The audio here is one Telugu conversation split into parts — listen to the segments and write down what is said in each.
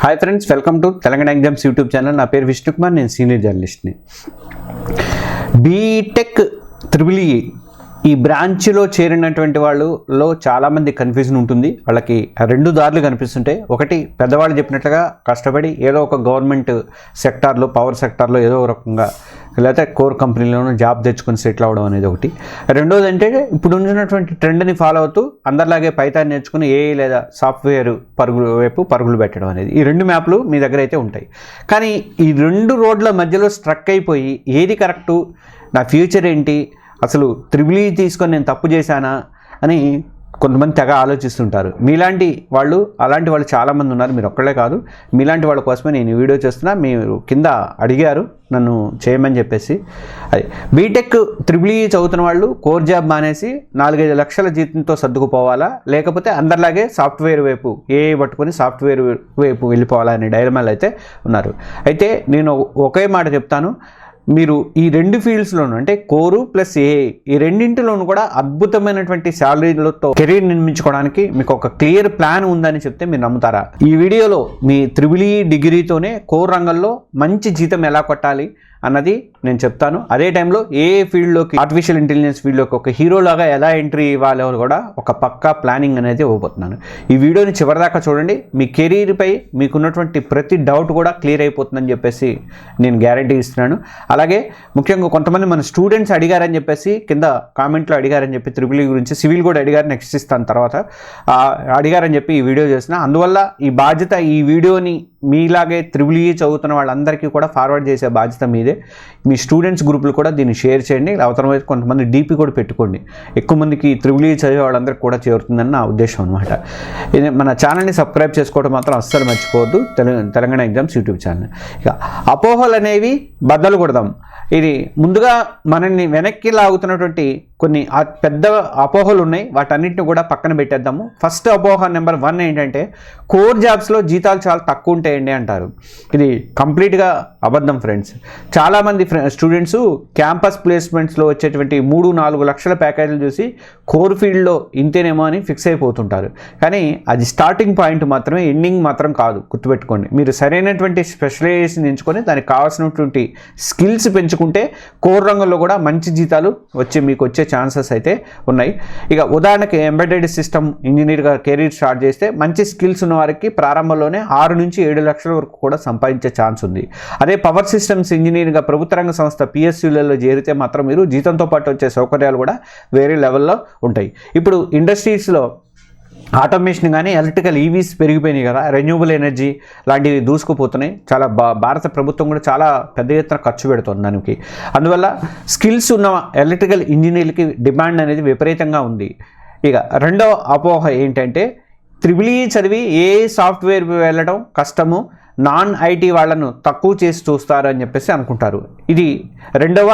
Hi friends, welcome to Telangana exams YouTube channel. నా పేరు విష్ణు కుమార్, నేను సీనియర్ జర్నలిస్ట్ని. బీటెక్ త్రిబుల్ ఈ బ్రాంచ్లో చేరినటువంటి వాళ్ళలో చాలామంది కన్ఫ్యూజన్ ఉంటుంది. వాళ్ళకి రెండు దారులు కనిపిస్తుంటాయి. ఒకటి, పెద్దవాళ్ళు చెప్పినట్లుగా కష్టపడి ఏదో ఒక గవర్నమెంట్ సెక్టార్లో, పవర్ సెక్టార్లో ఏదో ఒక రకంగా లేకపోతే కోర్ కంపెనీలోనూ జాబ్ తెచ్చుకొని సెటిల్ అవ్వడం అనేది ఒకటి. రెండోది అంటే ఇప్పుడు ఉన్నటువంటి ట్రెండ్ని ఫాలో అవుతూ అందరిలాగే పైథాన్ నేర్చుకుని ఏఐ లేదా సాఫ్ట్వేర్ పరుగులు పెట్టడం అనేది. ఈ రెండు మ్యాప్లు మీ దగ్గర అయితే ఉంటాయి. కానీ ఈ రెండు రోడ్ల మధ్యలో స్ట్రక్ అయిపోయి ఏది కరెక్టు, నా ఫ్యూచర్ ఏంటి, అసలు త్రిబుల్ ఈ తీసుకొని నేను తప్పు చేశానా అని కొంతమంది తెగ ఆలోచిస్తుంటారు. అలాంటి వాళ్ళు చాలామంది ఉన్నారు. మీరు ఒక్కళ్ళే కాదు, మీలాంటి వాళ్ళ కోసమే నేను ఈ వీడియో చేస్తున్నా. మీరు కింద అడిగారు నన్ను చేయమని చెప్పేసి. అది బీటెక్ త్రిబుల్ ఈ చదువుతున్న వాళ్ళు కోర్ జాబ్ మానేసి 4-5 లక్షల జీతంతో సర్దుకుపోవాలా, లేకపోతే అందరిలాగే సాఫ్ట్వేర్ వైపు ఏఐ పట్టుకొని సాఫ్ట్వేర్ వైపు వెళ్ళిపోవాలా అనే డైలమాలు అయితే ఉన్నారు. అయితే నేను ఒకే మాట చెప్తాను, మీరు ఈ రెండు ఫీల్డ్స్లోనూ అంటే కోరు ప్లస్ ఏఐ ఈ రెండింటిలోనూ కూడా అద్భుతమైనటువంటి శాలరీలతో కెరీర్ నిర్మించుకోవడానికి మీకు ఒక క్లియర్ ప్లాన్ ఉందని చెప్తే మీరు నమ్ముతారా? ఈ వీడియోలో మీ త్రిబుల్ ఈ డిగ్రీతోనే కోర్ రంగంలో మంచి జీతం ఎలా కొట్టాలి అన్నది నేను చెప్తాను. అదే టైంలో ఏ ఫీల్డ్లోకి, ఆర్టిఫిషియల్ ఇంటెలిజెన్స్ ఫీల్డ్లోకి ఒక హీరోలాగా ఎలా ఎంట్రీ ఇవ్వాలో కూడా ఒక పక్కా ప్లానింగ్ అనేది ఇవ్వబోతున్నాను. ఈ వీడియోని చివరిదాకా చూడండి. మీ కెరీర్పై మీకున్నటువంటి ప్రతి డౌట్ కూడా క్లియర్ అయిపోతుందని చెప్పేసి నేను గ్యారంటీ ఇస్తున్నాను. అలాగే ముఖ్యంగా కొంతమంది మన స్టూడెంట్స్ అడిగారని చెప్పేసి కింద కామెంట్లో అడిగారని చెప్పి త్రిబుల్ ఈ గురించి, సివిల్ కూడా అడిగారు, నెక్స్ట్ ఇస్తాను తర్వాత, అడిగారని చెప్పి ఈ వీడియో చేసిన. అందువల్ల ఈ బాధ్యత, ఈ వీడియోని మీలాగే త్రిబుల్ ఈ చదువుతున్న వాళ్ళందరికీ కూడా ఫార్వర్డ్ చేసే బాధ్యత మీదే. మీ స్టూడెంట్స్ గ్రూపులు కూడా దీన్ని షేర్ చేయండి. అవసరమైతే కొంతమంది డీపీ కూడా పెట్టుకోండి. ఎక్కువ మందికి త్రిబుల్ ఈ చదివే వాళ్ళందరికీ కూడా చేరుతుందని నా ఉద్దేశం అనమాట. మన ఛానల్ని సబ్స్క్రైబ్ చేసుకోవడం మాత్రం అస్సలు మర్చిపోవద్దు, తెలంగాణ ఎగ్జామ్స్ యూట్యూబ్ ఛానల్. ఇక అపోహలు అనేవి బద్దలు కొడదాం. ఇది ముందుగా మనల్ని వెనక్కి లాగుతున్నటువంటి కొన్ని పెద్ద అపోహలు ఉన్నాయి, వాటన్నిటిని కూడా పక్కన పెట్టేద్దాము. ఫస్ట్ అపోహ నెంబర్ 1 ఏంటంటే కోర్ జాబ్స్లో జీతాలు చాలా తక్కువ ఉంటాయండి అంటారు. ఇది కంప్లీట్గా అబద్ధం ఫ్రెండ్స్. చాలామంది స్టూడెంట్స్ క్యాంపస్ ప్లేస్మెంట్స్లో వచ్చేటువంటి 3-4 లక్షల ప్యాకేజీలు చూసి కోర్ ఫీల్డ్లో ఇంతేనేమో అని ఫిక్స్ అయిపోతుంటారు. కానీ అది స్టార్టింగ్ పాయింట్ మాత్రమే, ఎండింగ్ మాత్రం కాదు. గుర్తుపెట్టుకోండి. మీరు సరైనటువంటి స్పెషలైజేషన్ ఎంచుకొని దానికి కావాల్సినటువంటి స్కిల్స్ పెంచుకుంటే కోర్ రంగంలో కూడా మంచి జీతాలు మీకు వచ్చే ఛాన్సెస్ అయితే ఉన్నాయి. ఇక ఉదాహరణకి ఎంబెడెడ్ సిస్టమ్ ఇంజనీర్గా కెరీర్ స్టార్ట్ చేస్తే మంచి స్కిల్స్ ఉన్న వారికి ప్రారంభంలోనే 6-7 లక్షల వరకు కూడా సంపాదించే ఛాన్స్ ఉంది. అదే పవర్ సిస్టమ్స్ ఇంజనీర్గా ప్రభుత్వ రంగ సంస్థ పిఎస్యులలో చేరితే మాత్రం మీరు జీతంతో పాటు వచ్చే సౌకర్యాలు కూడా వేరే లెవెల్లో ఉంటాయి. ఇప్పుడు ఇండస్ట్రీస్లో ఆటోమేషన్ కానీ ఎలక్ట్రికల్ ఈవీస్ పెరిగిపోయినాయి కదా, రెన్యూబుల్ ఎనర్జీ లాంటివి దూసుకుపోతున్నాయి. చాలా భారత ప్రభుత్వం కూడా చాలా పెద్ద ఎత్తున ఖర్చు పెడుతుంది దానికి. అందువల్ల స్కిల్స్ ఉన్న ఎలక్ట్రికల్ ఇంజనీర్లకి డిమాండ్ అనేది విపరీతంగా ఉంది. ఇక రెండో అపోహ ఏంటంటే త్రిబుల్ ఈ చదివి ఏ సాఫ్ట్వేర్ వెళ్ళడం కష్టము, నాన్ ఐటీ వాళ్ళను తక్కువ చేసి చూస్తారు అని చెప్పేసి అనుకుంటారు. ఇది రెండవ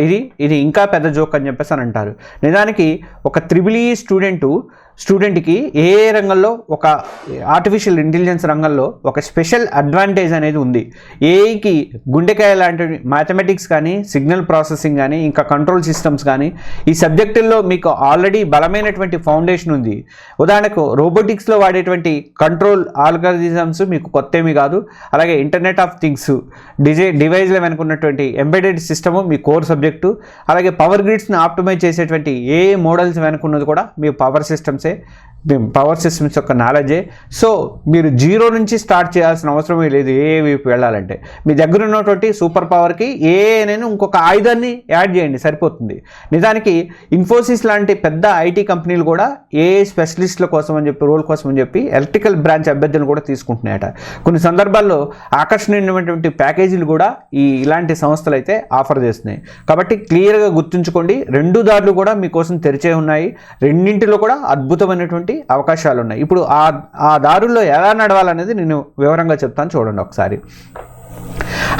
ఇది ఇంకా పెద్ద జోక్ అని చెప్పేసి అని అంటారు. నిజానికి ఒక త్రిబుల్ ఈ స్టూడెంట్కి ఏ రంగంలో, ఒక ఆర్టిఫిషియల్ ఇంటెలిజెన్స్ రంగంలో ఒక స్పెషల్ అడ్వాంటేజ్ అనేది ఉంది. ఏఐకి గుండెకాయ లాంటి మ్యాథమెటిక్స్ కానీ, సిగ్నల్ ప్రాసెసింగ్ కానీ, ఇంకా కంట్రోల్ సిస్టమ్స్ కానీ, ఈ సబ్జెక్టుల్లో మీకు ఆల్రెడీ బలమైనటువంటి ఫౌండేషన్ ఉంది. ఉదాహరణకు రోబోటిక్స్లో వాడేటువంటి కంట్రోల్ ఆల్గరిథమ్స్ మీకు కొత్తేమీ కాదు. అలాగే ఇంటర్నెట్ ఆఫ్ థింగ్స్, డివైజ్లో వెనుకున్నటువంటి ఎంబెడెడ్ సిస్టము మీ కోర్ సబ్జెక్టు. అలాగే పవర్ గ్రిడ్స్ని ఆప్టిమైజ్ చేసేటువంటి ఏ మోడల్స్ వెనుకున్నది కూడా మీ పవర్ సిస్టమ్సే, పవర్ సిస్టమ్స్ యొక్క నాలెడ్జే. సో మీరు జీరో నుంచి స్టార్ట్ చేయాల్సిన అవసరమే లేదు ఏ వైపు వెళ్ళాలంటే. మీ దగ్గర ఉన్నటువంటి సూపర్ పవర్కి ఏ అనేది ఇంకొక ఆయుధాన్ని యాడ్ చేయండి, సరిపోతుంది. నిజానికి ఇన్ఫోసిస్ లాంటి పెద్ద ఐటీ కంపెనీలు కూడా ఏ స్పెషలిస్టుల కోసం అని చెప్పి, రోల్ కోసం అని చెప్పి ఎలక్ట్రికల్ బ్రాంచ్ అభ్యర్థులను కూడా తీసుకుంటున్నాయట. కొన్ని సందర్భాల్లో ఆకర్షణీయమైనటువంటి ప్యాకేజీలు కూడా ఇలాంటి సంస్థలు అయితే ఆఫర్ చేస్తున్నాయి. కాబట్టి క్లియర్గా గుర్తుంచుకోండి, రెండు దారులు కూడా మీకోసం తెరిచే ఉన్నాయి. రెండింటిలో కూడా అద్భుతమైనటువంటి అవకాశాలు ఉన్నాయి. ఇప్పుడు ఆ దారుల్లో ఎలా నడవాలనేది నేను వివరంగా చెప్తాను, చూడండి ఒకసారి.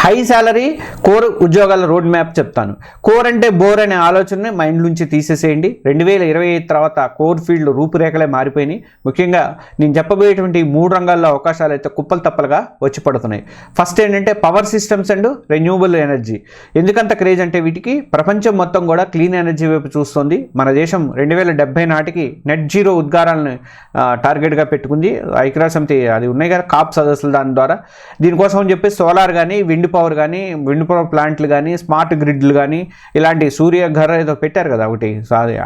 హై శాలరీ కోర్ ఉద్యోగాల రోడ్ మ్యాప్ చెప్తాను. కోర్ అంటే బోర్ అనే ఆలోచనని మైండ్ నుంచి తీసేసేయండి. 2025 తర్వాత కోర్ ఫీల్డ్ రూపురేఖలే మారిపోయినాయి. ముఖ్యంగా నేను చెప్పబోయేటువంటి 3 రంగాల్లో అవకాశాలు అయితే కుప్పలు తప్పలుగా వచ్చి పడుతున్నాయి. ఫస్ట్ ఏంటంటే power systems and renewable energy. ఎందుకంత క్రేజ్ అంటే వీటికి ప్రపంచం మొత్తం కూడా క్లీన్ ఎనర్జీ వైపు చూస్తుంది. మన దేశం 2070 నాటికి నెట్ జీరో ఉద్గారాలను టార్గెట్గా పెట్టుకుంది. ఐక్యరాజ్య సమితి అది ఉన్నాయి కదా కాప్ సదస్సులు, దాని ద్వారా దీనికోసం అని చెప్పి సోలార్ కానీ విండ్ పవర్ కానీ విండ్ పవర్ ప్లాంట్లు కానీ స్మార్ట్ గ్రిడ్లు కానీ ఇలాంటి సూర్య ఘర్ ఏదో పెట్టారు కదా ఒకటి,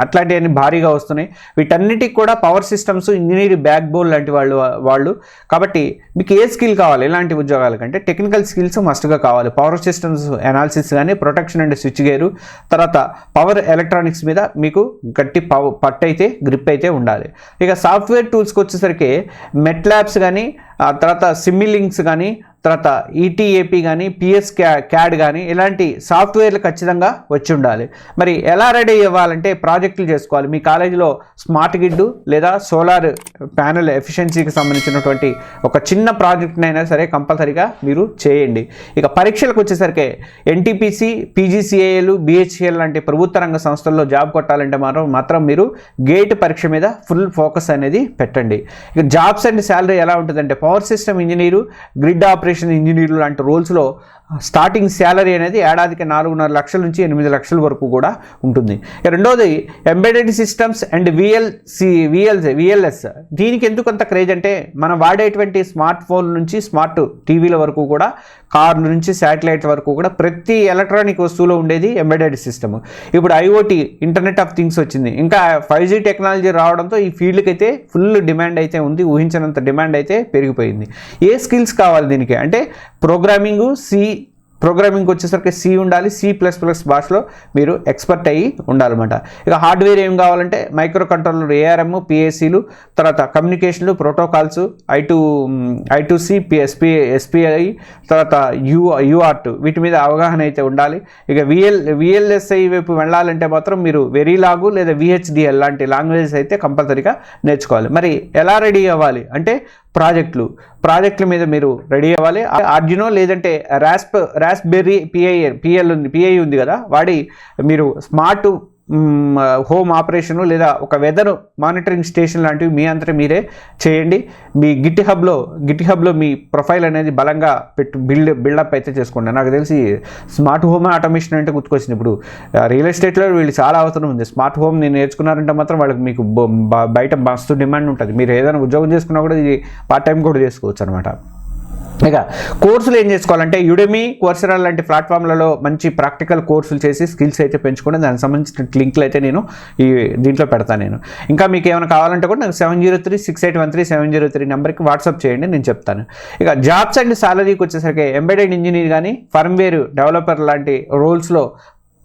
అట్లాంటివన్నీ భారీగా వస్తున్నాయి. వీటన్నిటికి కూడా power systems engineering back bone లాంటి వాళ్ళు కాబట్టి మీకు ఏ స్కిల్ కావాలి ఇలాంటి ఉద్యోగాల కంటే టెక్నికల్ స్కిల్స్ మస్ట్గా కావాలి. పవర్ సిస్టమ్స్ అనాలిసిస్ కానీ ప్రొటెక్షన్ అండ్ స్విచ్ గేరు, తర్వాత పవర్ ఎలక్ట్రానిక్స్ మీద మీకు గట్టి పట్టు అయితే గ్రిప్ అయితే ఉండాలి. ఇక సాఫ్ట్వేర్ టూల్స్కి వచ్చేసరికి మెట్ ల్యాబ్స్ కానీ తర్వాత సిమ్మిలింక్స్ కానీ తర్వాత ఈటీఏపీ కానీ పిఎస్ క్యాడ్ కానీ ఇలాంటి సాఫ్ట్వేర్లు ఖచ్చితంగా వచ్చి ఉండాలి. మరి ఎలా రెడీ అవ్వాలంటే ప్రాజెక్టులు చేసుకోవాలి. మీ కాలేజీలో స్మార్ట్ గ్రిడ్ లేదా సోలార్ ప్యానెల్ ఎఫిషియన్సీకి సంబంధించినటువంటి ఒక చిన్న ప్రాజెక్ట్ని అయినా సరే కంపల్సరీగా మీరు చేయండి. ఇక పరీక్షలకు వచ్చేసరికి ఎన్టీపీసీ, పీజీసీఏలు, బిహెచ్ఏఎల్ లాంటి ప్రభుత్వ రంగ సంస్థల్లో జాబ్ కొట్టాలంటే మాత్రం మీరు గేట్ పరీక్ష మీద ఫుల్ ఫోకస్ అనేది పెట్టండి. ఇక జాబ్స్ అండ్ శాలరీ ఎలా ఉంటుందంటే power system engineer, grid operation ఇంజనీర్లు లాంటి రోల్స్లో స్టార్టింగ్ శాలరీ అనేది ఏడాదికి 4.5 లక్షల నుంచి 8 లక్షల వరకు కూడా ఉంటుంది. రెండోది ఎంబెడెడ్ సిస్టమ్స్ అండ్ విఎల్ఎస్. దీనికి ఎందుకు అంత క్రేజ్ అంటే మనం వాడేటువంటి స్మార్ట్ ఫోన్ నుంచి స్మార్ట్ టీవీల వరకు కూడా, కార్ల నుంచి శాటిలైట్ వరకు కూడా ప్రతి ఎలక్ట్రానిక్ వస్తువులో ఉండేది ఎంబెడెడ్ సిస్టమ్. ఇప్పుడు ఐఓటీ ఇంటర్నెట్ ఆఫ్ థింగ్స్ వచ్చింది, ఇంకా 5G టెక్నాలజీ రావడంతో ఈ ఫీల్డ్కి అయితే ఫుల్ డిమాండ్ అయితే ఉంది. ఊహించినంత డిమాండ్ అయితే పెరిగిపోయింది. ఏ స్కిల్స్ కావాలి దీనికి అంటే ప్రోగ్రామింగ్ వచ్చేసరికి సి ఉండాలి, C++ భాషలో మీరు ఎక్స్పర్ట్ అయ్యి ఉండాలన్నమాట. ఇక హార్డ్వేర్ ఏం కావాలంటే మైక్రో కంట్రోలర్, ARM, PACలు, తర్వాత కమ్యూనికేషన్లు, ప్రోటోకాల్స్, I2C, SPI, తర్వాత UART వీటి మీద అవగాహన అయితే ఉండాలి. ఇక VLSI వైపు వెళ్ళాలంటే మాత్రం మీరు వెరీలాగు లేదా VHDL లాంటి లాంగ్వేజెస్ అయితే కంపల్సరీగా నేర్చుకోవాలి. మరి ఎలా రెడీ అవ్వాలి అంటే ప్రాజెక్టుల మీద మీరు రెడీ అవ్వాలి. ఆర్డినో లేదంటే రాస్బెర్రీ పిఐ ఉంది కదా, వాడి మీరు స్మార్ట్ హోమ్ ఆపరేషను లేదా ఒక వెదర్ మానిటరింగ్ స్టేషన్ లాంటివి మీ అంతటా మీరే చేయండి. మీ గిట్ హబ్లో మీ ప్రొఫైల్ అనేది బలంగా బిల్డప్ అయితే చేసుకోండి. నాకు తెలిసి స్మార్ట్ హోమ్ ఆటోమేషన్ అంటే గుర్తుకొచ్చింది. ఇప్పుడు రియల్ ఎస్టేట్లో వీళ్ళు చాలా అవసరం ఉంది. స్మార్ట్ హోమ్ నేను నేర్చుకున్నారంటే మాత్రం వాళ్ళకి మీకు బయట మస్తు డిమాండ్ ఉంటుంది. మీరు ఏదైనా ఉద్యోగం చేసుకున్నా కూడా ఇది పార్ట్ టైం కూడా చేసుకోవచ్చు అనమాట. ఇక కోర్సులు ఏం చేసుకోవాలంటే యుడెమీ, కోర్సెరా లాంటి ప్లాట్ఫామ్లలో మంచి ప్రాక్టికల్ కోర్సులు చేసి స్కిల్స్ అయితే పెంచుకోండి. దానికి సంబంధించిన లింక్లు అయితే నేను దీంట్లో పెడతాను. ఇంకా మీకు ఏమైనా కావాలంటే కూడా నాకు 7036813703 నెంబర్కి వాట్సాప్ చేయండి, నేను చెప్తాను. ఇక జాబ్స్ అండ్ సాలరీకి వచ్చేసరికి ఎంబెడెడ్ ఇంజనీర్ కానీ ఫర్మ్వేర్ డెవలపర్ లాంటి రోల్స్లో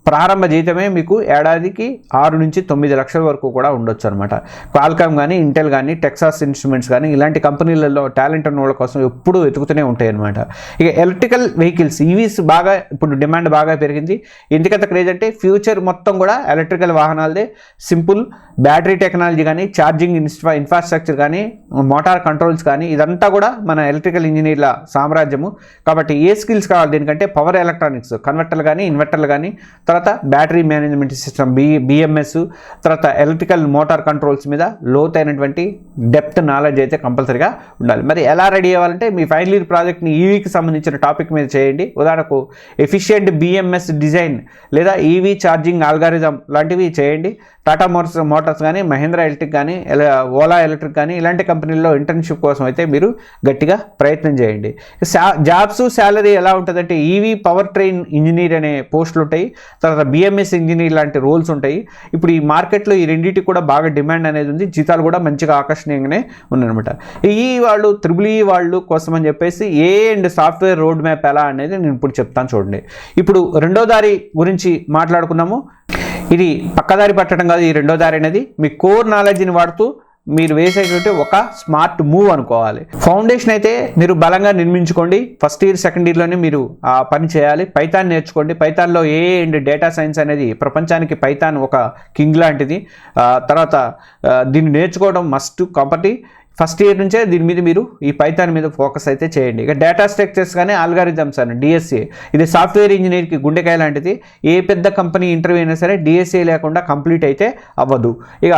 ప్రారంభ జీతమే మీకు ఏడాదికి 6 నుంచి 9 లక్షల వరకు కూడా ఉండొచ్చు అనమాట. క్వాల్కామ్ కానీ, ఇంటెల్ కానీ, టెక్సాస్ ఇన్స్ట్రుమెంట్స్ కానీ ఇలాంటి కంపెనీలలో టాలెంట్ ఉన్న వాళ్ళ కోసం ఎప్పుడూ వెతుకుతూనే ఉంటాయి అనమాట. ఇక ఎలక్ట్రికల్ వెహికల్స్, ఈవీస్ బాగా ఇప్పుడు డిమాండ్ బాగా పెరిగింది. ఎందుకంత క్రేజ్ అంటే ఫ్యూచర్ మొత్తం కూడా ఎలక్ట్రికల్ వాహనాలదే. సింపుల్ బ్యాటరీ టెక్నాలజీ కానీ, ఛార్జింగ్ ఇన్ఫ్రాస్ట్రక్చర్ కానీ, మోటార్ కంట్రోల్స్ కానీ ఇదంతా కూడా మన ఎలక్ట్రికల్ ఇంజనీర్ల సామ్రాజ్యము. కాబట్టి ఏ స్కిల్స్ కావాలి దీనికంటే పవర్ ఎలక్ట్రానిక్స్, కన్వర్టర్లు కానీ, ఇన్వర్టర్లు కానీ, తర్వాత బ్యాటరీ మేనేజ్మెంట్ సిస్టమ్ BMS, తర్వాత ఎలక్ట్రికల్ మోటార్ కంట్రోల్స్ మీద లోతైనటువంటి డెప్త్ నాలెడ్జ్ అయితే కంపల్సరీగా ఉండాలి. మరి ఎలా రెడీ అవ్వాలంటే మీ ఫైనల్ ఇయర్ ప్రాజెక్ట్ని ఈవీకి సంబంధించిన టాపిక్ మీద చేయండి. ఉదాహరణకు ఎఫిషియెంట్ BMS డిజైన్ లేదా ఈవీ ఛార్జింగ్ ఆల్గారిథం లాంటివి చేయండి. టాటా మోటార్స్ కానీ, మహేంద్ర ఎలక్ట్రిక్ కానీ, ఓలా ఎలక్ట్రిక్ కానీ ఇలాంటి కంపెనీల్లో ఇంటర్న్షిప్ కోసం అయితే మీరు గట్టిగా ప్రయత్నం చేయండి. జాబ్స్ శాలరీ ఎలా ఉంటుందంటే ఈవీ పవర్ ట్రైన్ ఇంజనీర్ అనే పోస్టులు ఉంటాయి, తర్వాత BMS ఇంజనీర్ లాంటి రోల్స్ ఉంటాయి. ఇప్పుడు ఈ మార్కెట్లో ఈ రెండింటికి కూడా బాగా డిమాండ్ అనేది ఉంది. జీతాలు కూడా మంచిగా ఆకర్షణీయంగానే ఉన్నాయన్నమాట. వాళ్ళు వాళ్ళు కోసం అని చెప్పేసి అండ్ సాఫ్ట్వేర్ రోడ్ మ్యాప్ ఎలా అనేది నేను ఇప్పుడు చెప్తాను చూడండి. ఇప్పుడు రెండో దారి గురించి మాట్లాడుకున్నాము. ఇది పక్కదారి పట్టడం కాదు. ఈ రెండో దారి అనేది మీ కోర్ నాలెడ్జ్ని వాడుతూ మీరు వేసేటువంటి ఒక స్మార్ట్ మూవ్ అనుకోవాలి. ఫౌండేషన్ అయితే మీరు బలంగా నిర్మించుకోండి. ఫస్ట్ ఇయర్ సెకండ్ ఇయర్లోనే మీరు ఆ పని చేయాలి. పైథాన్ నేర్చుకోండి. పైథాన్లో అండ్ డేటా సైన్స్ అనేది ప్రపంచానికి పైథాన్ ఒక కింగ్ లాంటిది. తర్వాత దీన్ని నేర్చుకోవడం మస్ట్ కాబట్టి ఫస్ట్ ఇయర్ నుంచే దీని మీద మీరు ఈ పైథాన్ మీద ఫోకస్ అయితే చేయండి. ఇక డేటా స్ట్రక్చర్స్ కానీ ఆల్గారిథమ్స్ అని డిఎస్ఏ, ఇది సాఫ్ట్వేర్ ఇంజనీర్కి గుండెకాయ లాంటిది. ఏ పెద్ద కంపెనీ ఇంటర్వ్యూ అయినా సరే డిఎస్ఏ లేకుండా కంప్లీట్ అయితే అవ్వదు. ఇక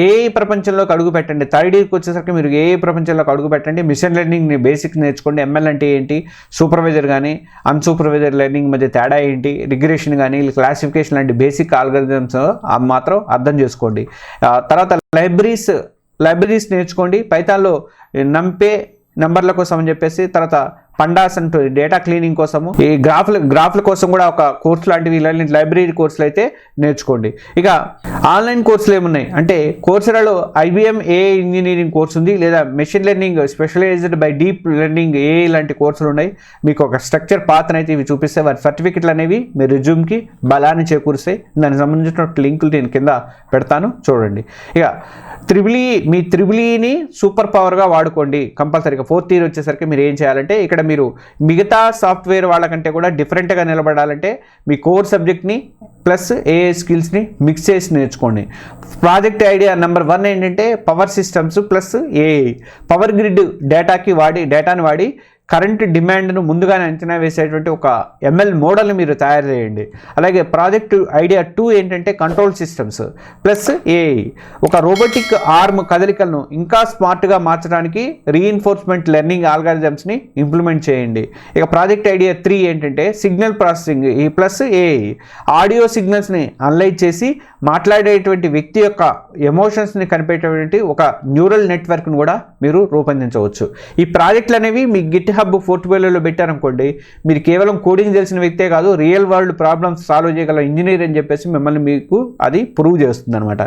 ఏఐ ప్రపంచంలోకి అడుగు పెట్టండి. థర్డ్ ఇయర్కి వచ్చేసరికి మీరు ఏఐ ప్రపంచంలోకి అడుగు పెట్టండి. మిషన్ లెర్నింగ్ బేసిక్ నేర్చుకోండి. ఎంఎల్ అంటే ఏంటి, సూపర్వైజర్ కానీ అన్సూపర్వైజర్ లెర్నింగ్ మధ్య తేడా ఏంటి, రిగ్రెషన్ కానీ క్లాసిఫికేషన్ లాంటి బేసిక్ ఆల్గారిథమ్స్ మాత్రం అర్థం చేసుకోండి. తర్వాత లైబ్రరీస్ నేర్చుకోండి. పైథాన్లో నంపే నంబర్ల కోసం అని చెప్పేసి, తర్వాత పండాస్ అంటూ డేటా క్లీనింగ్ కోసము, ఈ గ్రాఫ్ల కోసం కూడా ఒక కోర్సు లాంటివి ఇలాంటి లైబ్రరీ కోర్సులు అయితే నేర్చుకోండి. ఇక ఆన్లైన్ కోర్సులు ఏమున్నాయి అంటే కోర్సులలో IBM ఏఐ ఇంజనీరింగ్ కోర్సు ఉంది, లేదా machine learning specialized by deep learning AI లాంటి కోర్సులు ఉన్నాయి. మీకు ఒక స్ట్రక్చర్ పాత్ర అయితే ఇవి చూపిస్తే వారి సర్టిఫికెట్లు అనేవి మీ రెజ్యూమ్కి బలాన్ని చేకూరుస్తాయి. దానికి సంబంధించిన లింకులు నేను కింద పెడతాను, చూడండి. ఇక త్రిబుల్ ఈని సూపర్ పవర్గా వాడుకోండి కంపల్సరీగా. ఫోర్త్ ఇయర్ వచ్చేసరికి మీరు ఏం చేయాలంటే, ఇక్కడ మీరు మిగతా సాఫ్ట్వేర్ వాళ్ళకంటే కూడా డిఫరెంట్గా నిలబడాలంటే మీ కోర్ సబ్జెక్ట్ని ప్లస్ ఏఐ స్కిల్స్ని మిక్స్ చేసి నేర్చుకోండి. ప్రాజెక్ట్ ఐడియా నెంబర్ 1 ఏంటంటే power systems plus AI. Power grid డేటాని వాడి కరెంట్ డిమాండ్ను ముందుగానే అంచనా వేసేటువంటి ఒక ML మోడల్ని మీరు తయారు చేయండి. అలాగే ప్రాజెక్ట్ ఐడియా 2 ఏంటంటే కంట్రోల్ సిస్టమ్స్ ప్లస్ ఏఐ. ఒక రోబోటిక్ ఆర్మ్ కదలికలను ఇంకా స్మార్ట్గా మార్చడానికి రీఇన్ఫోర్స్మెంట్ లెర్నింగ్ ఆల్గారిథమ్స్ని ఇంప్లిమెంట్ చేయండి. ఇక ప్రాజెక్ట్ ఐడియా 3 ఏంటంటే signal processing plus AI. Audio సిగ్నల్స్ని అనలైజ్ చేసి మాట్లాడేటువంటి వ్యక్తి యొక్క ఎమోషన్స్ని కనిపెట్టేటువంటి ఒక న్యూరల్ నెట్వర్క్ను కూడా మీరు రూపొందించవచ్చు. ఈ ప్రాజెక్టులు అనేవి మీ గిట్ హబ్ పోర్ట్ఫోలియోలో పెట్టారనుకోండి, మీరు కేవలం కోడింగ్ తెలిసిన వ్యక్తే కాదు, రియల్ వరల్డ్ ప్రాబ్లమ్స్ సాల్వ్ చేయగల ఇంజనీర్ అని చెప్పేసి మిమ్మల్ని మీకు అది ప్రూవ్ చేస్తుంది అనమాట.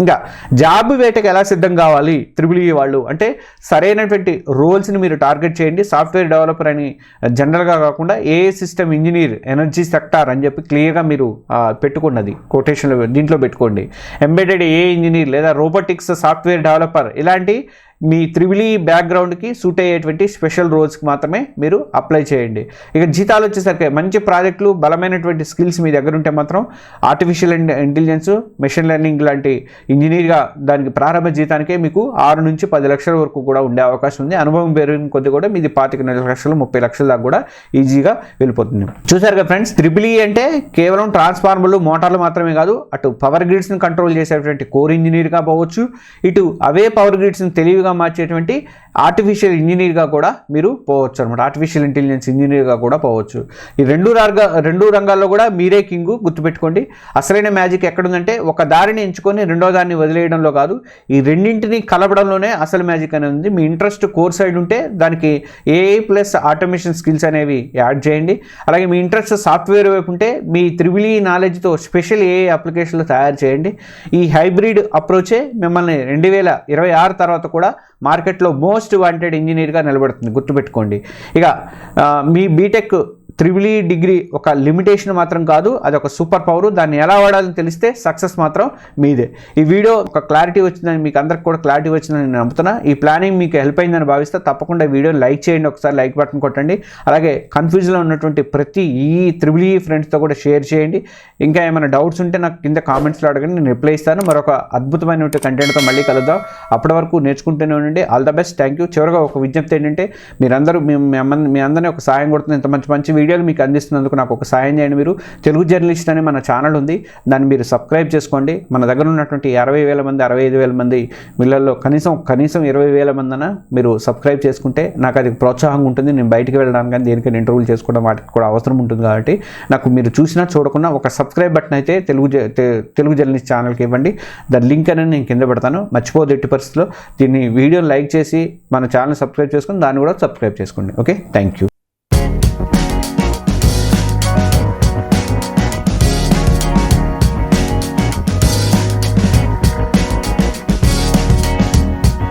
ఇంకా జాబ్ వేటకి ఎలా సిద్ధం కావాలి త్రిబుల్ ఈ వాళ్ళు అంటే, సరైనటువంటి రోల్స్ని మీరు టార్గెట్ చేయండి. సాఫ్ట్వేర్ డెవలపర్ అని జనరల్గా కాకుండా AI system engineer, energy sector అని చెప్పి క్లియర్గా మీరు పెట్టుకున్నది కొటేషన్లో దీంట్లో పెట్టుకోండి. ఎంబెడెడ్ ఏఐ ఇంజనీర్ లేదా రోబోటిక్స్ సాఫ్ట్వేర్ డెవలపర్, ఇలాంటి మీ త్రిబుల్ ఈ బ్యాక్గ్రౌండ్కి సూట్ అయ్యేటువంటి స్పెషల్ రోల్స్కి మాత్రమే మీరు అప్లై చేయండి. ఇక జీతాలు వచ్చేసరికి మంచి ప్రాజెక్టులు, బలమైనటువంటి స్కిల్స్ మీ దగ్గర ఉంటే మాత్రం ఆర్టిఫిషియల్ ఇంటెలిజెన్స్, మెషిన్ లెర్నింగ్ లాంటి ఇంజనీర్గా దానికి ప్రారంభ జీతానికే మీకు 6 నుంచి 10 లక్షల వరకు కూడా ఉండే అవకాశం ఉంది. అనుభవం పెరిగిన కొద్ది కూడా మీది 25 లక్షలు 30 లక్షల దాకా కూడా ఈజీగా వెళ్ళిపోతుంది. చూసారు కదా ఫ్రెండ్స్, త్రిబుల్ ఈ అంటే కేవలం ట్రాన్స్ఫార్మర్లు, మోటార్లు మాత్రమే కాదు, అటు పవర్ గ్రిడ్స్ని కంట్రోల్ చేసేటువంటి కోర్ ఇంజనీర్గా పోవచ్చు, ఇటు అవే పవర్ గ్రిడ్స్ని తెలివిగా మార్చేటువంటి ఆర్టిఫిషియల్ ఇంజనీర్గా కూడా మీరు పోవచ్చు అనమాట. ఆర్టిఫిషియల్ ఇంటెలిజెన్స్ ఇంజనీర్గా కూడా పోవచ్చు. ఈ రెండు రంగాల్లో కూడా మీరే కింగు, గుర్తుపెట్టుకోండి. అసలైన మ్యాజిక్ ఎక్కడుందంటే ఒక దారిని ఎంచుకొని రెండో దాన్ని వదిలేయడంలో కాదు, ఈ రెండింటిని కలపడంలోనే అసలు మ్యాజిక్ అనేది ఉంది. మీ ఇంట్రెస్ట్ కోర్ సైడ్ ఉంటే దానికి ఏఐ ప్లస్ ఆటోమేషన్ స్కిల్స్ అనేవి యాడ్ చేయండి. అలాగే మీ ఇంట్రెస్ట్ సాఫ్ట్వేర్ వైపు ఉంటే మీ త్రిబుల్ ఈ నాలెడ్జ్తో స్పెషల్ ఏఐ అప్లికేషన్లు తయారు చేయండి. ఈ హైబ్రిడ్ అప్రోచే మిమ్మల్ని 2026 తర్వాత కూడా మార్కెట్లో మోస్ట్ వాంటెడ్ ఇంజనీర్గా నిలబడుతుంది, గుర్తుపెట్టుకోండి. ఇక మీ బీటెక్ త్రిబుల్ ఈ డిగ్రీ ఒక లిమిటేషన్ మాత్రం కాదు, అది ఒక సూపర్ పవర్. దాన్ని ఎలా వాడాలని తెలిస్తే సక్సెస్ మాత్రం మీదే. ఈ వీడియో ఒక క్లారిటీ వచ్చిందని, మీకు అందరికి కూడా క్లారిటీ వచ్చిందని నేను నమ్ముతున్నా. ఈ ప్లానింగ్ మీకు హెల్ప్ అయిందని భావిస్తే తప్పకుండా వీడియోని లైక్ చేయండి, ఒకసారి లైక్ బటన్ కొట్టండి. అలాగే కన్ఫ్యూజన్లో ఉన్నటువంటి ప్రతి ఈ త్రిబుల్ ఈ ఫ్రెండ్స్తో కూడా షేర్ చేయండి. ఇంకా ఏమైనా డౌట్స్ ఉంటే నాకు కింద కామెంట్స్లో అడగండి, నేను రిప్లై ఇస్తాను. మరొక అద్భుతమైన కంటెంట్తో మళ్ళీ కలుద్దాం. అప్పటి వరకు నేర్చుకుంటూనే ఉండండి. All the best, thank you. చివరిగా ఒక విజ్ఞప్తి ఏంటంటే, మీరందరూ మీ అందరినీ ఒక సాయం కొడుతుంది. ఇంత మంచి వీడియోలు మీకు అందిస్తున్నందుకు నాకు ఒక సాయం చేయండి. మీరు తెలుగు జర్నలిస్ట్ అనే మన ఛానల్ ఉంది, దాన్ని మీరు సబ్స్క్రైబ్ చేసుకోండి. మన దగ్గర ఉన్నటువంటి 60,000 మంది 65,000 మంది వీళ్ళల్లో కనీసం 20,000 మందిన మీరు సబ్స్క్రైబ్ చేసుకుంటే నాకు అది ప్రోత్సాహంగా ఉంటుంది. నేను బయటికి వెళ్ళడానికి కానీ దేనికైనా ఇంటర్వ్యూలు చేసుకోవడం వాటికి కూడా అవసరం ఉంటుంది. కాబట్టి నాకు మీరు చూసినా చూడకుండా ఒక సబ్స్క్రైబ్ బటన్ అయితే తెలుగు జర్నలిస్ట్ ఛానల్కి ఇవ్వండి. దాని లింక్ అనేది నేను కింద పెడతాను, మర్చిపోదు ఎట్టి పరిస్థితిలో. దీన్ని వీడియోని లైక్ చేసి మన ఛానల్ సబ్స్క్రైబ్ చేసుకుని దాన్ని కూడా సబ్స్క్రైబ్ చేసుకోండి. Okay, thank you.